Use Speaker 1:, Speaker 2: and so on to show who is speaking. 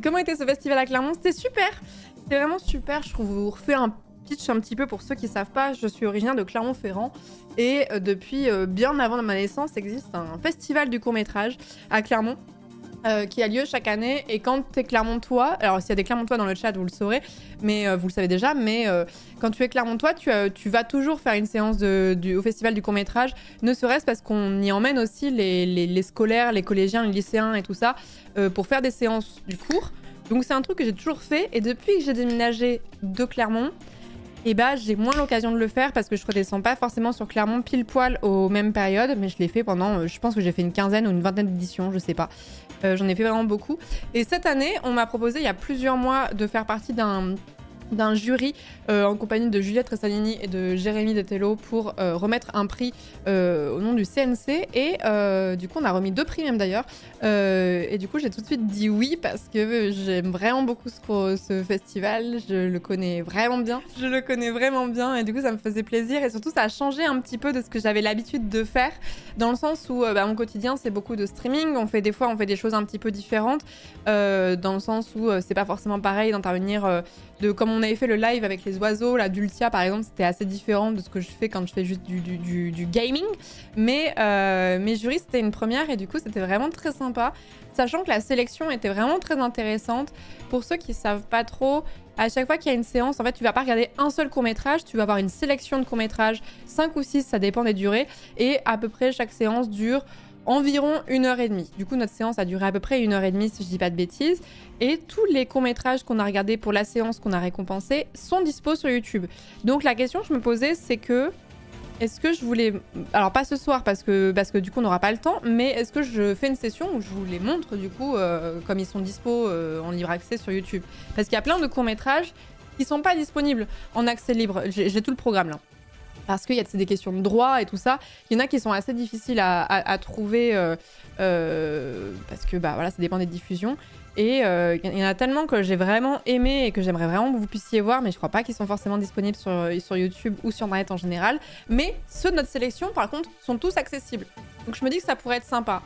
Speaker 1: Comment était ce festival à Clermont? C'était super. C'était vraiment super. Je vous refais un pitch un petit peu pour ceux qui savent pas. Je suis originaire de Clermont-Ferrand et depuis bien avant ma naissance existe un festival du court-métrage à Clermont. Qui a lieu chaque année, et quand t'es Clermontois, alors s'il y a des Clermontois dans le chat vous le saurez, mais vous le savez déjà, mais quand tu es Clermontois, tu vas toujours faire une séance au festival du court-métrage, ne serait-ce parce qu'on y emmène aussi les scolaires, les collégiens, les lycéens et tout ça, pour faire des séances du cours. Donc c'est un truc que j'ai toujours fait, et depuis que j'ai déménagé de Clermont, et bah j'ai moins l'occasion de le faire parce que je redescends pas forcément sur Clermont pile poil aux mêmes périodes, mais je l'ai fait pendant, je pense que j'ai fait une quinzaine ou une vingtaine d'éditions, je sais pas. J'en ai fait vraiment beaucoup. Et cette année, on m'a proposé il y a plusieurs mois de faire partie d'un jury en compagnie de Juliette Ressalini et de Jérémy Detello pour remettre un prix au nom du CNC, et du coup on a remis 2 prix même d'ailleurs, et du coup j'ai tout de suite dit oui parce que j'aime vraiment beaucoup ce festival, je le connais vraiment bien, et du coup ça me faisait plaisir, et surtout ça a changé un petit peu de ce que j'avais l'habitude de faire, dans le sens où mon quotidien c'est beaucoup de streaming, des fois on fait des choses un petit peu différentes, dans le sens où c'est pas forcément pareil d'intervenir comme on avait fait le live avec les oiseaux, la Dulcia par exemple, c'était assez différent de ce que je fais quand je fais juste du gaming. Mais jury, c'était une première, et du coup, c'était vraiment très sympa. Sachant que la sélection était vraiment très intéressante. Pour ceux qui savent pas trop, à chaque fois qu'il y a une séance, en fait, tu vas pas regarder un seul court-métrage, tu vas avoir une sélection de courts-métrages, 5 ou 6, ça dépend des durées. Et à peu près, chaque séance dure environ 1h30. Du coup, notre séance a duré à peu près 1h30, si je dis pas de bêtises. Et tous les courts-métrages qu'on a regardés pour la séance qu'on a récompensé sont dispo sur YouTube. Donc la question que je me posais, c'est que est-ce que je voulais... Alors pas ce soir parce que du coup on n'aura pas le temps, mais est-ce que je fais une session où je vous les montre du coup comme ils sont dispo en libre accès sur YouTube? Parce qu'il y a plein de courts-métrages qui sont pas disponibles en accès libre. J'ai tout le programme là. Parce qu'il y a des questions de droit et tout ça. Il y en a qui sont assez difficiles à trouver parce que voilà, ça dépend des diffusions. Et il y en a tellement que j'ai vraiment aimé et que j'aimerais vraiment que vous puissiez voir, mais je crois pas qu'ils sont forcément disponibles sur YouTube ou sur Internet en général. Mais ceux de notre sélection, par contre, sont tous accessibles. Donc je me dis que ça pourrait être sympa.